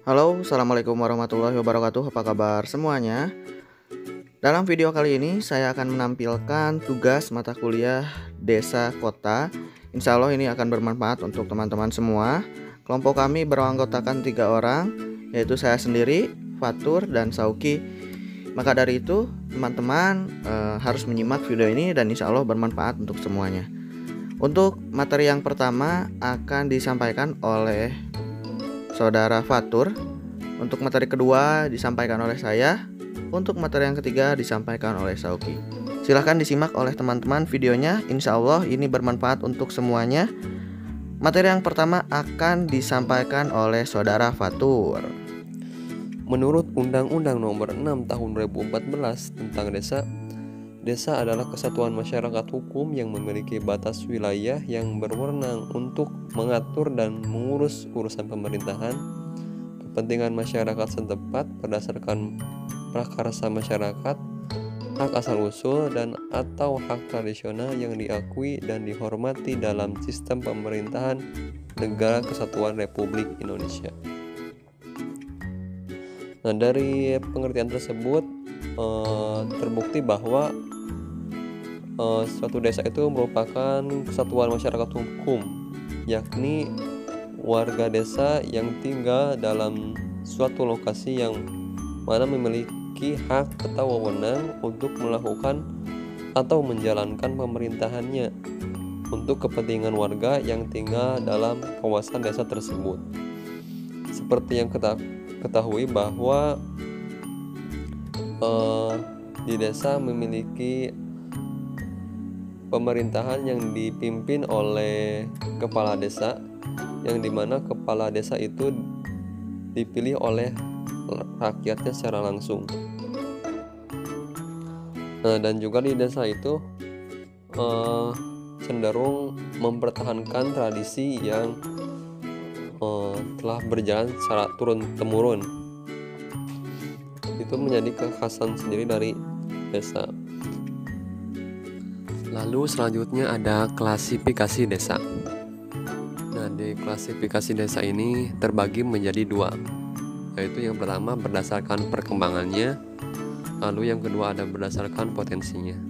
Halo, Assalamualaikum warahmatullahi wabarakatuh. Apa kabar semuanya? Dalam video kali ini saya akan menampilkan tugas mata kuliah Desa Kota. Insya Allah ini akan bermanfaat untuk teman-teman semua. Kelompok kami beranggotakan 3 orang, yaitu saya sendiri, Fatur, dan Sauki. Maka dari itu teman-teman harus menyimak video ini dan insya Allah bermanfaat untuk semuanya. Untuk materi yang pertama akan disampaikan oleh Saudara Fatur. Untuk materi kedua disampaikan oleh saya. Untuk materi yang ketiga disampaikan oleh Sauki. Silahkan disimak oleh teman-teman videonya. Insya Allah ini bermanfaat untuk semuanya. Materi yang pertama akan disampaikan oleh Saudara Fatur. Menurut Undang-Undang Nomor 6 Tahun 2014 tentang Desa, desa adalah kesatuan masyarakat hukum yang memiliki batas wilayah yang berwenang untuk mengatur dan mengurus urusan pemerintahan, kepentingan masyarakat setempat berdasarkan prakarsa masyarakat, hak asal-usul dan atau hak tradisional yang diakui dan dihormati dalam sistem pemerintahan Negara Kesatuan Republik Indonesia. Nah, dari pengertian tersebut terbukti bahwa suatu desa itu merupakan kesatuan masyarakat hukum, yakni warga desa yang tinggal dalam suatu lokasi yang mana memiliki hak atau wewenang untuk melakukan atau menjalankan pemerintahannya untuk kepentingan warga yang tinggal dalam kawasan desa tersebut. Seperti yang ketahui bahwa di desa memiliki pemerintahan yang dipimpin oleh kepala desa, yang dimana kepala desa itu dipilih oleh rakyatnya secara langsung. Nah, dan juga di desa itu cenderung mempertahankan tradisi yang telah berjalan secara turun-temurun. Itu menjadi kekhasan sendiri dari desa. Lalu selanjutnya ada klasifikasi desa. Nah, di klasifikasi desa ini terbagi menjadi 2, yaitu yang pertama berdasarkan perkembangannya, lalu yang kedua ada berdasarkan potensinya.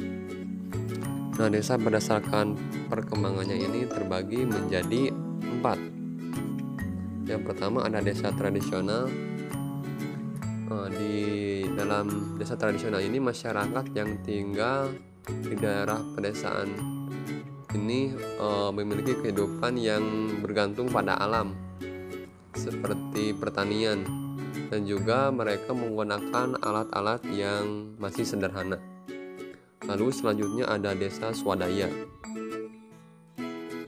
Nah, desa berdasarkan perkembangannya ini terbagi menjadi 4. Yang pertama ada desa tradisional. Di dalam desa tradisional ini masyarakat yang tinggal di daerah pedesaan ini memiliki kehidupan yang bergantung pada alam seperti pertanian, dan juga mereka menggunakan alat-alat yang masih sederhana. Lalu selanjutnya ada desa swadaya.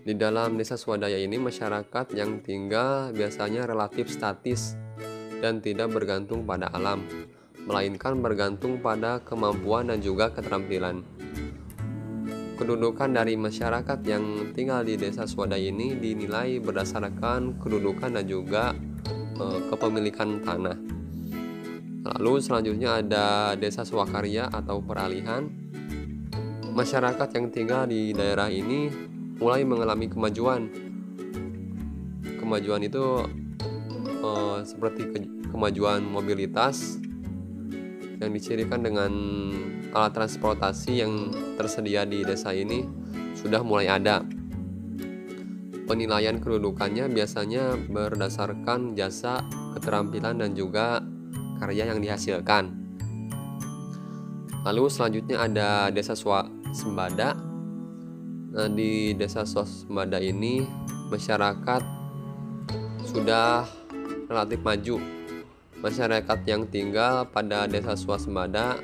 Di dalam desa swadaya ini masyarakat yang tinggal biasanya relatif statis dan tidak bergantung pada alam, melainkan bergantung pada kemampuan dan juga keterampilan. Kedudukan dari masyarakat yang tinggal di desa swadaya ini dinilai berdasarkan kedudukan dan juga kepemilikan tanah. Lalu selanjutnya ada desa swakarya atau peralihan. Masyarakat yang tinggal di daerah ini mulai mengalami kemajuan. Kemajuan itu seperti kemajuan mobilitas yang dicirikan dengan alat transportasi yang tersedia di desa ini sudah mulai ada. Penilaian kedudukannya biasanya berdasarkan jasa, keterampilan dan juga karya yang dihasilkan. Lalu selanjutnya ada desa swasembada. Nah, di desa swasembada ini masyarakat sudah relatif maju. Masyarakat yang tinggal pada desa swasembada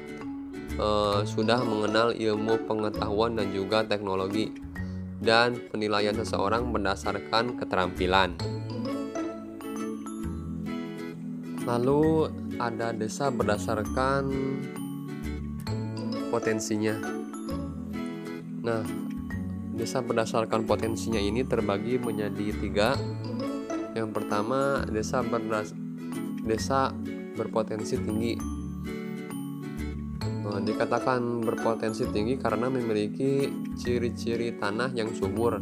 sudah mengenal ilmu pengetahuan dan juga teknologi, dan penilaian seseorang berdasarkan keterampilan. Lalu ada desa berdasarkan potensinya. Nah, desa berdasarkan potensinya ini terbagi menjadi 3. Yang pertama, desa berpotensi tinggi. Dikatakan berpotensi tinggi karena memiliki ciri-ciri tanah yang subur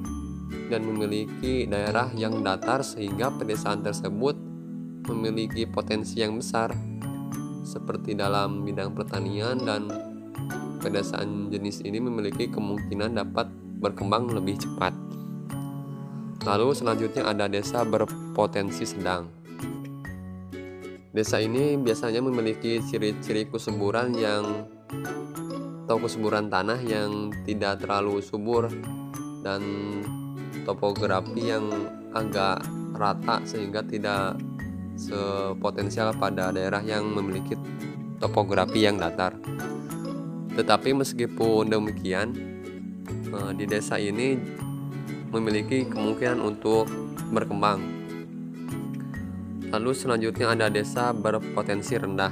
dan memiliki daerah yang datar sehingga pedesaan tersebut memiliki potensi yang besar seperti dalam bidang pertanian, dan pedesaan jenis ini memiliki kemungkinan dapat berkembang lebih cepat. Lalu selanjutnya ada desa berpotensi sedang. Desa ini biasanya memiliki ciri-ciri kesuburan atau kesuburan tanah yang tidak terlalu subur dan topografi yang agak rata sehingga tidak sepotensial pada daerah yang memiliki topografi yang datar. Tetapi meskipun demikian, di desa ini memiliki kemungkinan untuk berkembang. Lalu selanjutnya ada desa berpotensi rendah.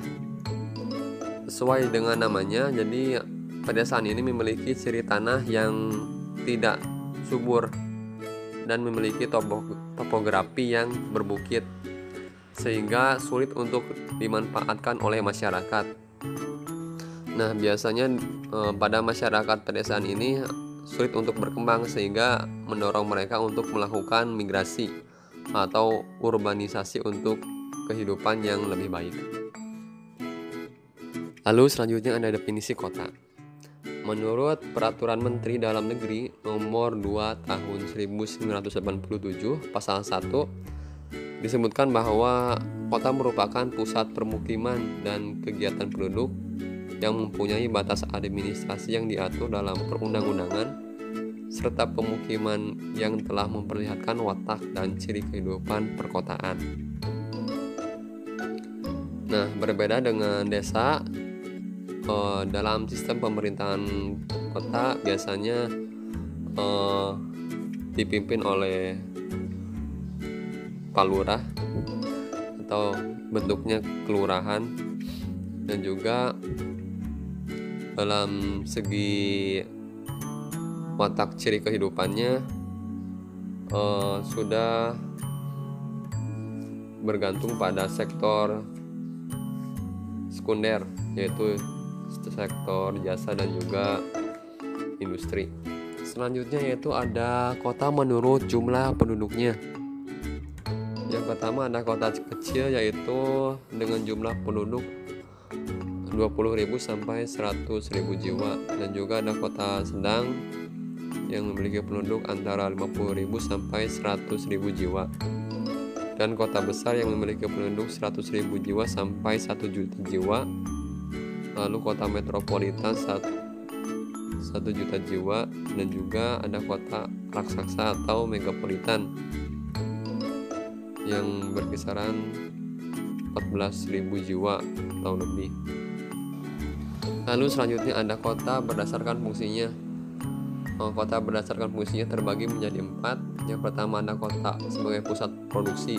Sesuai dengan namanya, jadi pedesaan ini memiliki ciri tanah yang tidak subur dan memiliki topografi yang berbukit, sehingga sulit untuk dimanfaatkan oleh masyarakat. Nah, biasanya pada masyarakat pedesaan ini sulit untuk berkembang sehingga mendorong mereka untuk melakukan migrasi atau urbanisasi untuk kehidupan yang lebih baik. Lalu selanjutnya ada definisi kota. Menurut Peraturan Menteri Dalam Negeri Nomor 2 Tahun 1987 Pasal 1 disebutkan bahwa kota merupakan pusat permukiman dan kegiatan penduduk yang mempunyai batas administrasi yang diatur dalam perundang-undangan, serta pemukiman yang telah memperlihatkan watak dan ciri kehidupan perkotaan. Nah, berbeda dengan desa, dalam sistem pemerintahan kota biasanya dipimpin oleh Palurah atau bentuknya kelurahan, dan juga dalam segi watak ciri kehidupannya sudah bergantung pada sektor sekunder, yaitu sektor jasa dan juga industri. Selanjutnya yaitu ada kota menurut jumlah penduduknya. Yang pertama ada kota kecil, yaitu dengan jumlah penduduk 20.000 sampai 100.000 jiwa, dan juga ada kota sedang yang memiliki penduduk antara 50.000 sampai 100.000 jiwa, dan kota besar yang memiliki penduduk 100.000 jiwa sampai 1 juta jiwa. Lalu kota metropolitan 1 juta jiwa, dan juga ada kota raksasa atau megapolitan yang berkisaran 14.000 jiwa atau lebih. Lalu selanjutnya ada kota berdasarkan fungsinya. Kota berdasarkan fungsinya terbagi menjadi 4. Yang pertama ada kota sebagai pusat produksi.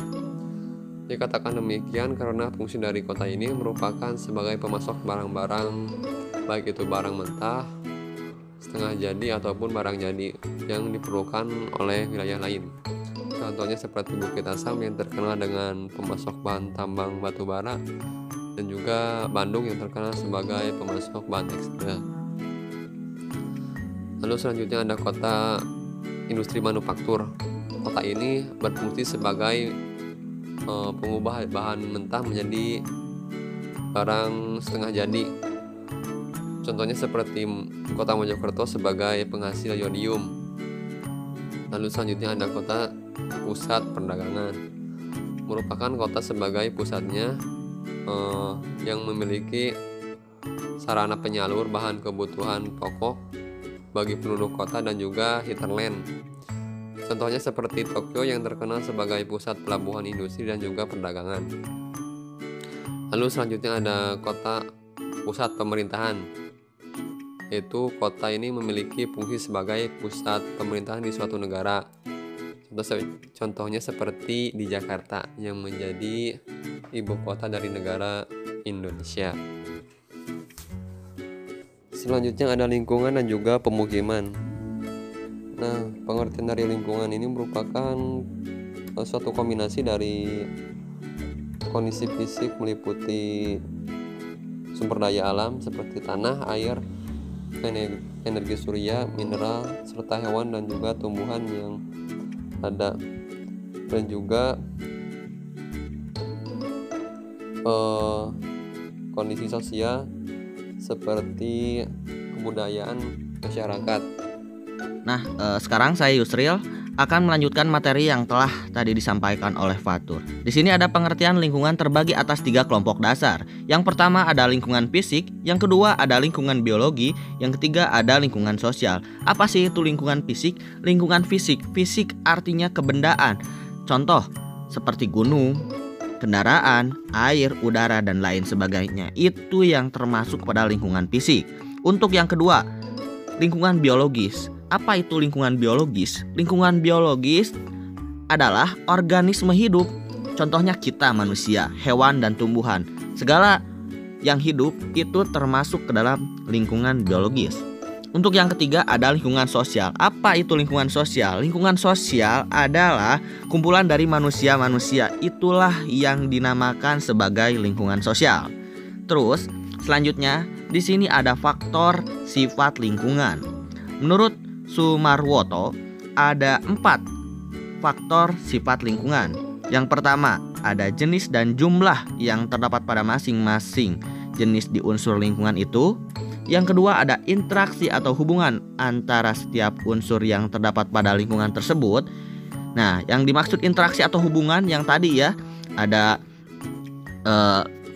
Dikatakan demikian karena fungsi dari kota ini merupakan sebagai pemasok barang-barang, baik itu barang mentah, setengah jadi ataupun barang jadi yang diperlukan oleh wilayah lain. Contohnya seperti Bukit Asam yang terkenal dengan pemasok bahan tambang batu bara, dan juga Bandung yang terkenal sebagai pemasok bahan tekstil. Lalu selanjutnya ada kota industri manufaktur. Kota ini berfungsi sebagai pengubah bahan mentah menjadi barang setengah jadi. Contohnya seperti kota Mojokerto sebagai penghasil yodium. Lalu selanjutnya ada kota pusat perdagangan. Merupakan kota sebagai pusatnya yang memiliki sarana penyalur bahan kebutuhan pokok bagi penduduk kota dan juga hinterland. Contohnya seperti Tokyo yang terkenal sebagai pusat pelabuhan industri dan juga perdagangan. Lalu selanjutnya ada kota pusat pemerintahan, yaitu kota ini memiliki fungsi sebagai pusat pemerintahan di suatu negara. Contohnya seperti di Jakarta yang menjadi ibu kota dari negara Indonesia. Selanjutnya ada lingkungan dan juga pemukiman. Nah, pengertian dari lingkungan ini merupakan suatu kombinasi dari kondisi fisik meliputi sumber daya alam seperti tanah, air, energi surya, mineral, serta hewan dan juga tumbuhan yang ada, dan juga kondisi sosial seperti kebudayaan masyarakat. Nah, sekarang saya Yusril akan melanjutkan materi yang telah tadi disampaikan oleh Fatur. Di sini ada pengertian lingkungan terbagi atas 3 kelompok dasar. Yang pertama ada lingkungan fisik, yang kedua ada lingkungan biologi, yang ketiga ada lingkungan sosial. Apa sih itu lingkungan fisik? Lingkungan fisik, fisik artinya kebendaan. Contoh seperti gunung, kendaraan, air, udara, dan lain sebagainya. Itu yang termasuk pada lingkungan fisik. Untuk yang kedua, lingkungan biologis. Apa itu lingkungan biologis? Lingkungan biologis adalah organisme hidup. Contohnya kita manusia, hewan, dan tumbuhan. Segala yang hidup itu termasuk ke dalam lingkungan biologis. Untuk yang ketiga ada lingkungan sosial. Apa itu lingkungan sosial? Lingkungan sosial adalah kumpulan dari manusia-manusia. Itulah yang dinamakan sebagai lingkungan sosial. Terus selanjutnya di sini ada faktor sifat lingkungan. Menurut Sumarwoto ada 4 faktor sifat lingkungan. Yang pertama ada jenis dan jumlah yang terdapat pada masing-masing jenis di unsur lingkungan itu. Yang kedua ada interaksi atau hubungan antara setiap unsur yang terdapat pada lingkungan tersebut. Nah, yang dimaksud interaksi atau hubungan yang tadi ya, ada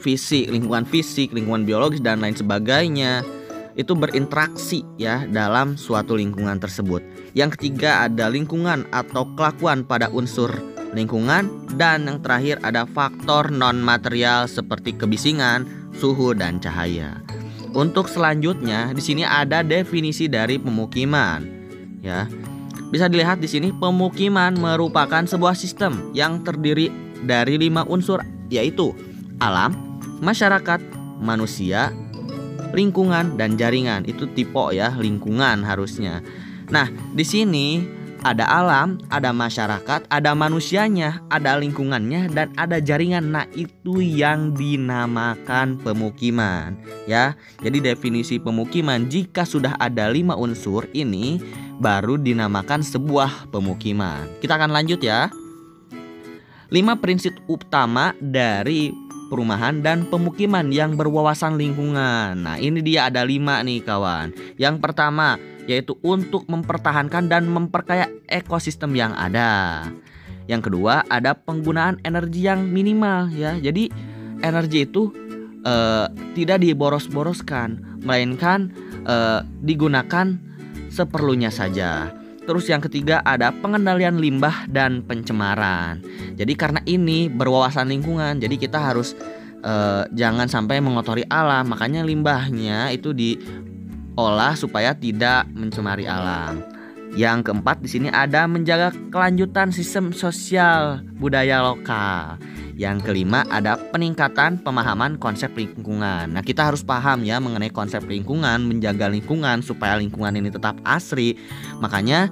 fisik, lingkungan biologis dan lain sebagainya. Itu berinteraksi ya dalam suatu lingkungan tersebut. Yang ketiga ada lingkungan atau kelakuan pada unsur lingkungan. Dan yang terakhir ada faktor non material seperti kebisingan, suhu, dan cahaya. Untuk selanjutnya di sini ada definisi dari pemukiman. Ya. Bisa dilihat di sini pemukiman merupakan sebuah sistem yang terdiri dari 5 unsur, yaitu alam, masyarakat, manusia, lingkungan, dan jaringan. Itu tipe ya, lingkungan harusnya. Nah, di sini ada alam, ada masyarakat, ada manusianya, ada lingkungannya, dan ada jaringan. Nah, itu yang dinamakan pemukiman ya. Jadi definisi pemukiman, jika sudah ada 5 unsur ini baru dinamakan sebuah pemukiman. Kita akan lanjut ya. 5 prinsip utama dari perumahan dan pemukiman yang berwawasan lingkungan. Nah, ini dia ada 5 nih kawan. Yang pertama yaitu untuk mempertahankan dan memperkaya ekosistem yang ada. Yang kedua ada penggunaan energi yang minimal ya. Jadi energi itu tidak diboros-boroskan, melainkan digunakan seperlunya saja. Terus yang ketiga ada pengendalian limbah dan pencemaran. Jadi karena ini berwawasan lingkungan, jadi kita harus jangan sampai mengotori alam. Makanya limbahnya itu diolah supaya tidak mencemari alam. Yang keempat di sini ada menjaga kelanjutan sistem sosial budaya lokal. Yang kelima ada peningkatan pemahaman konsep lingkungan. Nah, kita harus paham ya mengenai konsep lingkungan, menjaga lingkungan supaya lingkungan ini tetap asri. Makanya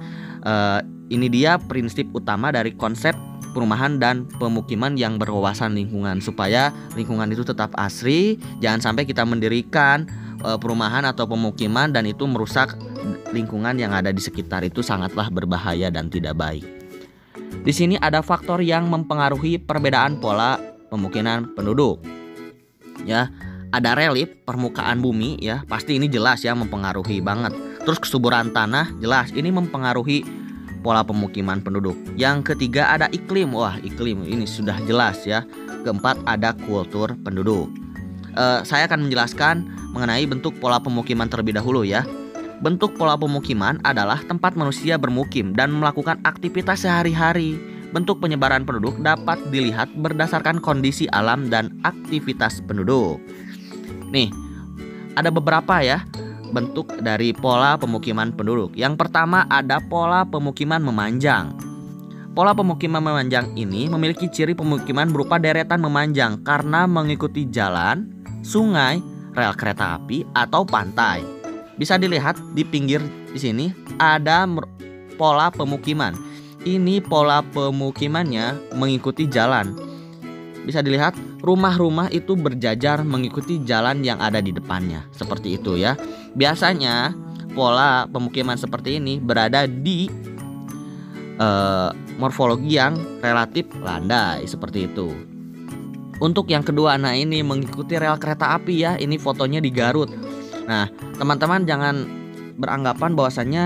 ini dia prinsip utama dari konsep perumahan dan pemukiman yang berwawasan lingkungan, supaya lingkungan itu tetap asri. Jangan sampai kita mendirikan perumahan atau pemukiman dan itu merusak lingkungan yang ada di sekitar. Itu sangatlah berbahaya dan tidak baik. Di sini ada faktor yang mempengaruhi perbedaan pola pemukiman penduduk. Ya, ada relief permukaan bumi ya, pasti ini jelas ya mempengaruhi banget. Terus kesuburan tanah jelas ini mempengaruhi pola pemukiman penduduk. Yang ketiga ada iklim. Wah, iklim ini sudah jelas ya. Keempat ada kultur penduduk. Saya akan menjelaskan mengenai bentuk pola pemukiman terlebih dahulu ya. Bentuk pola pemukiman adalah tempat manusia bermukim dan melakukan aktivitas sehari-hari. Bentuk penyebaran penduduk dapat dilihat berdasarkan kondisi alam dan aktivitas penduduk. Nih, ada beberapa ya bentuk dari pola pemukiman penduduk. Yang pertama ada pola pemukiman memanjang. Pola pemukiman memanjang ini memiliki ciri pemukiman berupa deretan memanjang karena mengikuti jalan, sungai, rel kereta api, atau pantai. Bisa dilihat di pinggir di sini ada pola pemukiman. Ini pola pemukimannya mengikuti jalan. Bisa dilihat rumah-rumah itu berjajar mengikuti jalan yang ada di depannya. Seperti itu ya. Biasanya pola pemukiman seperti ini berada di morfologi yang relatif landai seperti itu. Untuk yang kedua, nah ini mengikuti rel kereta api ya. Ini fotonya di Garut. Nah, teman-teman jangan beranggapan bahwasannya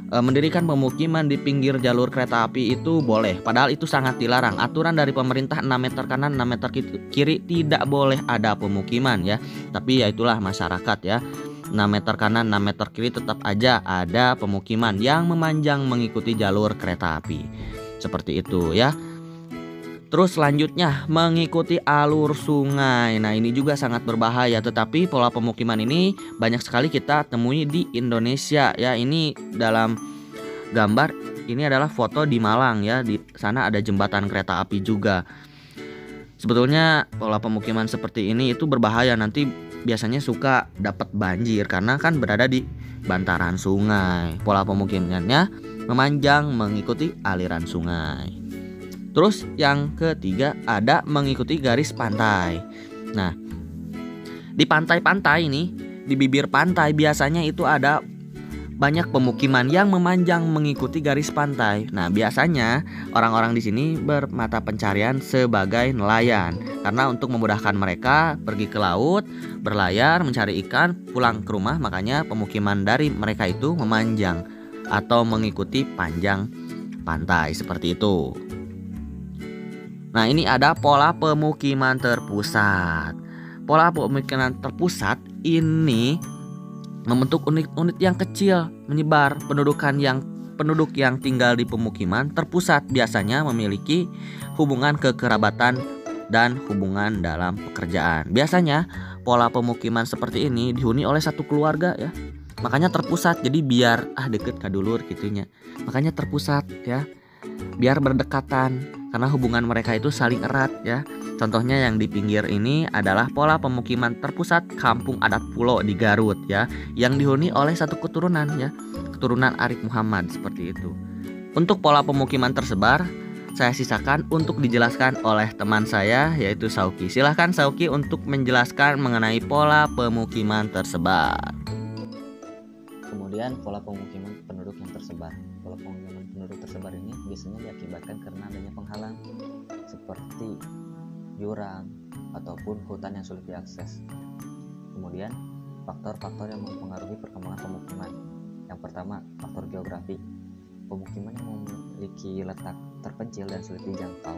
mendirikan pemukiman di pinggir jalur kereta api itu boleh. Padahal itu sangat dilarang. Aturan dari pemerintah 6 meter kanan 6 meter kiri tidak boleh ada pemukiman ya. Tapi ya itulah masyarakat ya. 6 meter kanan 6 meter kiri tetap aja ada pemukiman yang memanjang mengikuti jalur kereta api. Seperti itu ya. Terus selanjutnya mengikuti alur sungai. Nah ini juga sangat berbahaya, tetapi pola pemukiman ini banyak sekali kita temui di Indonesia ya. Ini dalam gambar ini adalah foto di Malang ya. Di sana ada jembatan kereta api juga. Sebetulnya pola pemukiman seperti ini itu berbahaya, nanti biasanya suka dapat banjir karena kan berada di bantaran sungai. Pola pemukimannya memanjang mengikuti aliran sungai. Terus yang ketiga ada mengikuti garis pantai. Nah, di pantai-pantai ini, di bibir pantai biasanya itu ada banyak pemukiman yang memanjang mengikuti garis pantai. Nah, biasanya orang-orang di sini bermata pencarian sebagai nelayan karena untuk memudahkan mereka pergi ke laut, berlayar, mencari ikan, pulang ke rumah, makanya pemukiman dari mereka itu memanjang atau mengikuti panjang pantai seperti itu. Nah ini ada pola pemukiman terpusat. Pola pemukiman terpusat ini membentuk unit-unit yang kecil menyebar. Penduduk yang tinggal di pemukiman terpusat biasanya memiliki hubungan kekerabatan dan hubungan dalam pekerjaan. Biasanya pola pemukiman seperti ini dihuni oleh satu keluarga ya. Makanya terpusat, jadi biar deket kadulur gitunya. Makanya terpusat ya. Biar berdekatan karena hubungan mereka itu saling erat ya. Contohnya yang di pinggir ini adalah pola pemukiman terpusat Kampung Adat Pulo di Garut ya, yang dihuni oleh satu keturunan ya, keturunan Arif Muhammad seperti itu. Untuk pola pemukiman tersebar saya sisakan untuk dijelaskan oleh teman saya yaitu Sauki. Silahkan Sauki untuk menjelaskan mengenai pola pemukiman tersebar. Kemudian pola pemukiman penduduk yang tersebar. Pola pemukiman penduduk tersebar ini biasanya diakibatkan karena adanya penghalang seperti jurang ataupun hutan yang sulit diakses. Kemudian faktor-faktor yang mempengaruhi perkembangan pemukiman. Yang pertama, faktor geografi. Pemukiman yang memiliki letak terpencil dan sulit dijangkau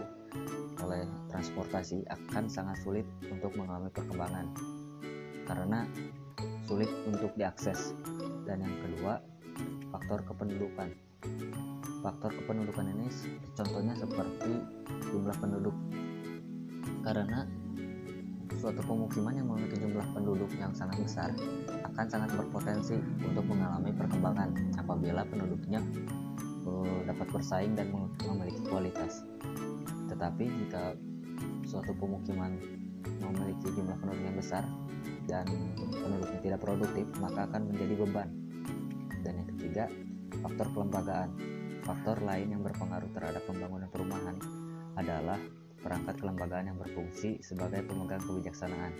oleh transportasi akan sangat sulit untuk mengalami perkembangan karena sulit untuk diakses. Dan yang kedua, faktor kependudukan. Faktor kependudukan ini contohnya seperti jumlah penduduk. Karena suatu pemukiman yang memiliki jumlah penduduk yang sangat besar akan sangat berpotensi untuk mengalami perkembangan apabila penduduknya dapat bersaing dan memiliki kualitas. Tetapi jika suatu pemukiman memiliki jumlah penduduk yang besar dan penduduknya tidak produktif, maka akan menjadi beban. Dan yang ketiga, faktor kelembagaan. Faktor lain yang berpengaruh terhadap pembangunan perumahan adalah perangkat kelembagaan yang berfungsi sebagai pemegang kebijaksanaan,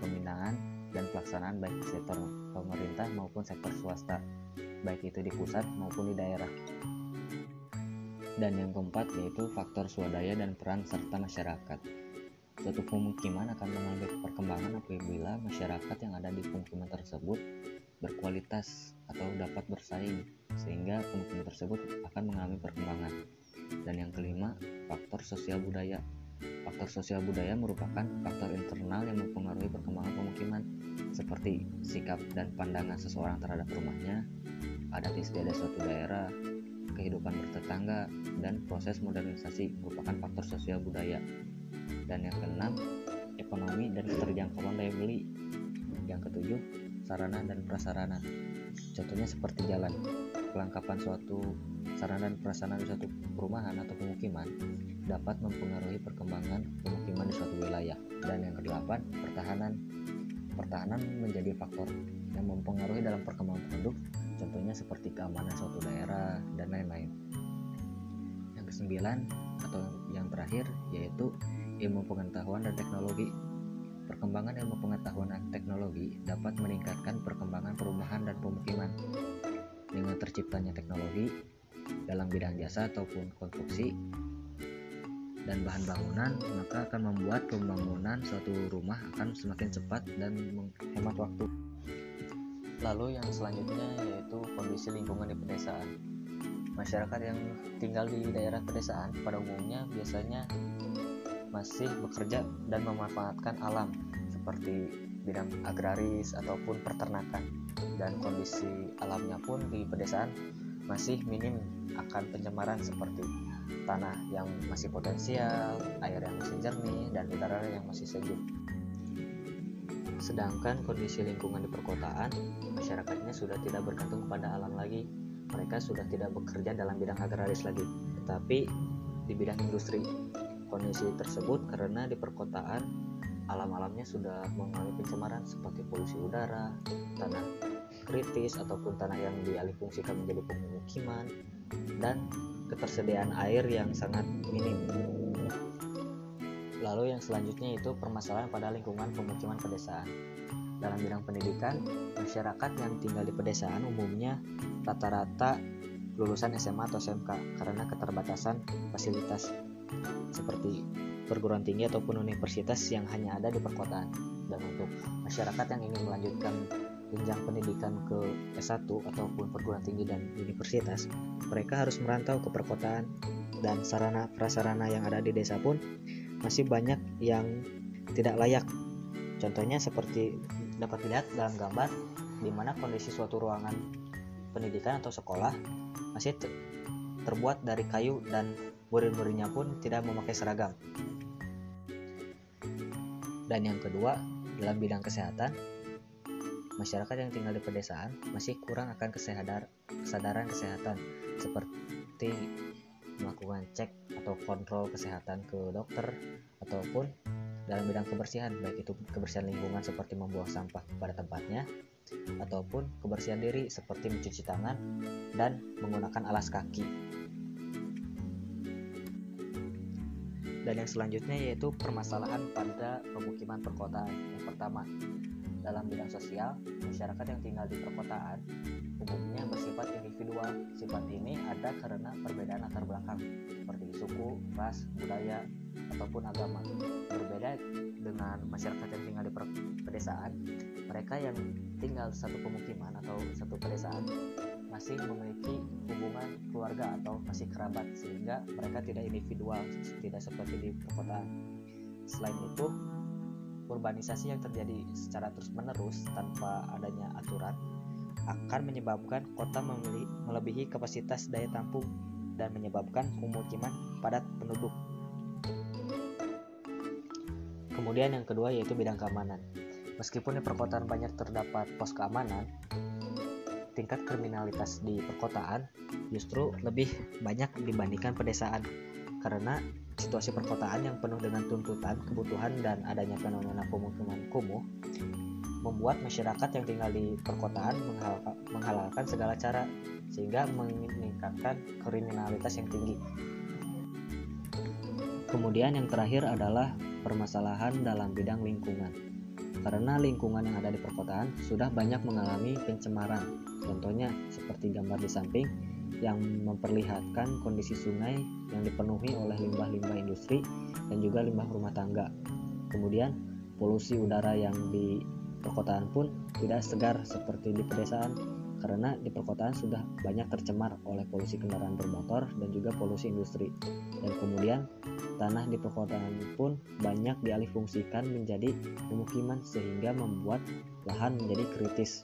pembinaan, dan pelaksanaan baik di sektor pemerintah maupun sektor swasta, baik itu di pusat maupun di daerah. Dan yang keempat yaitu faktor swadaya dan peran serta masyarakat. Suatu pemukiman akan mengalami perkembangan apabila masyarakat yang ada di pemukiman tersebut berkualitas atau dapat bersaing, sehingga pemukiman tersebut akan mengalami perkembangan. Dan yang kelima, faktor sosial budaya. Faktor sosial budaya merupakan faktor internal yang mempengaruhi perkembangan pemukiman, seperti sikap dan pandangan seseorang terhadap rumahnya, adat istiadat suatu daerah, kehidupan bertetangga, dan proses modernisasi merupakan faktor sosial budaya. Dan yang keenam, ekonomi dan keterjangkauan daya beli. Yang ketujuh, sarana dan prasarana. Contohnya seperti jalan. Kelengkapan suatu sarana dan prasarana di suatu perumahan atau pemukiman dapat mempengaruhi perkembangan pemukiman di suatu wilayah. Dan yang kedelapan, pertahanan. Pertahanan menjadi faktor yang mempengaruhi dalam perkembangan penduduk, contohnya seperti keamanan suatu daerah dan lain-lain. Yang kesembilan atau yang terakhir yaitu ilmu pengetahuan dan teknologi. Perkembangan ilmu pengetahuan dan teknologi dapat meningkatkan perkembangan perumahan dan pemukiman. Dengan terciptanya teknologi dalam bidang jasa ataupun konstruksi, dan bahan bangunan, maka akan membuat pembangunan suatu rumah akan semakin cepat dan menghemat waktu. Lalu yang selanjutnya yaitu kondisi lingkungan di pedesaan. Masyarakat yang tinggal di daerah pedesaan pada umumnya biasanya masih bekerja dan memanfaatkan alam seperti bidang agraris ataupun peternakan, dan kondisi alamnya pun di pedesaan masih minim akan pencemaran seperti tanah yang masih potensial, air yang masih jernih, dan udara yang masih sejuk. Sedangkan kondisi lingkungan di perkotaan, masyarakatnya sudah tidak bergantung kepada alam lagi. Mereka sudah tidak bekerja dalam bidang agraris lagi, tetapi di bidang industri. Kondisi tersebut karena di perkotaan alam-alamnya sudah mengalami pencemaran seperti polusi udara, tanah kritis ataupun tanah yang dialihfungsikan menjadi pemukiman, dan ketersediaan air yang sangat minim. Lalu yang selanjutnya itu permasalahan pada lingkungan pemukiman pedesaan. Dalam bidang pendidikan, masyarakat yang tinggal di pedesaan umumnya rata-rata lulusan SMA atau SMK karena keterbatasan fasilitas seperti perguruan tinggi ataupun universitas yang hanya ada di perkotaan. Dan untuk masyarakat yang ingin melanjutkan jenjang pendidikan ke S1 ataupun perguruan tinggi dan universitas, mereka harus merantau ke perkotaan, dan sarana prasarana yang ada di desa pun masih banyak yang tidak layak. Contohnya seperti dapat dilihat dalam gambar, di mana kondisi suatu ruangan pendidikan atau sekolah masih terbuat dari kayu dan murid-muridnya pun tidak memakai seragam. Dan yang kedua, dalam bidang kesehatan, masyarakat yang tinggal di pedesaan masih kurang akan kesadaran kesehatan seperti melakukan cek atau kontrol kesehatan ke dokter, ataupun dalam bidang kebersihan, baik itu kebersihan lingkungan seperti membuang sampah pada tempatnya, ataupun kebersihan diri seperti mencuci tangan dan menggunakan alas kaki. Dan yang selanjutnya yaitu permasalahan pada pemukiman perkotaan. Yang pertama, dalam bidang sosial, masyarakat yang tinggal di perkotaan umumnya bersifat individual. Sifat ini ada karena perbedaan latar belakang seperti suku, ras, budaya, ataupun agama. Berbeda dengan masyarakat yang tinggal di pedesaan, mereka yang tinggal satu pemukiman atau satu pedesaan masih memiliki hubungan keluarga atau masih kerabat, sehingga mereka tidak individual, tidak seperti di perkotaan. Selain itu, urbanisasi yang terjadi secara terus-menerus tanpa adanya aturan akan menyebabkan kota melebihi kapasitas daya tampung dan menyebabkan pemukiman padat penduduk. Kemudian yang kedua yaitu bidang keamanan. Meskipun di perkotaan banyak terdapat pos keamanan, tingkat kriminalitas di perkotaan justru lebih banyak dibandingkan pedesaan, karena situasi perkotaan yang penuh dengan tuntutan, kebutuhan, dan adanya fenomena pemukiman kumuh membuat masyarakat yang tinggal di perkotaan menghalalkan segala cara, sehingga meningkatkan kriminalitas yang tinggi. Kemudian yang terakhir adalah permasalahan dalam bidang lingkungan. Karena lingkungan yang ada di perkotaan sudah banyak mengalami pencemaran. Contohnya seperti gambar di samping yang memperlihatkan kondisi sungai yang dipenuhi oleh limbah-limbah industri dan juga limbah rumah tangga. Kemudian polusi udara yang di perkotaan pun tidak segar seperti di pedesaan, karena di perkotaan sudah banyak tercemar oleh polusi kendaraan bermotor dan juga polusi industri. Dan kemudian tanah di perkotaan pun banyak dialihfungsikan menjadi pemukiman sehingga membuat lahan menjadi kritis.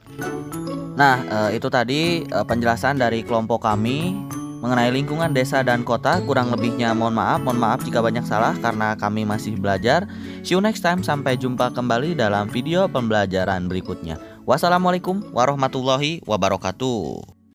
Nah, itu tadi penjelasan dari kelompok kami mengenai lingkungan desa dan kota. Kurang lebihnya mohon maaf jika banyak salah karena kami masih belajar. See you next time, sampai jumpa kembali dalam video pembelajaran berikutnya. Wassalamualaikum warahmatullahi wabarakatuh.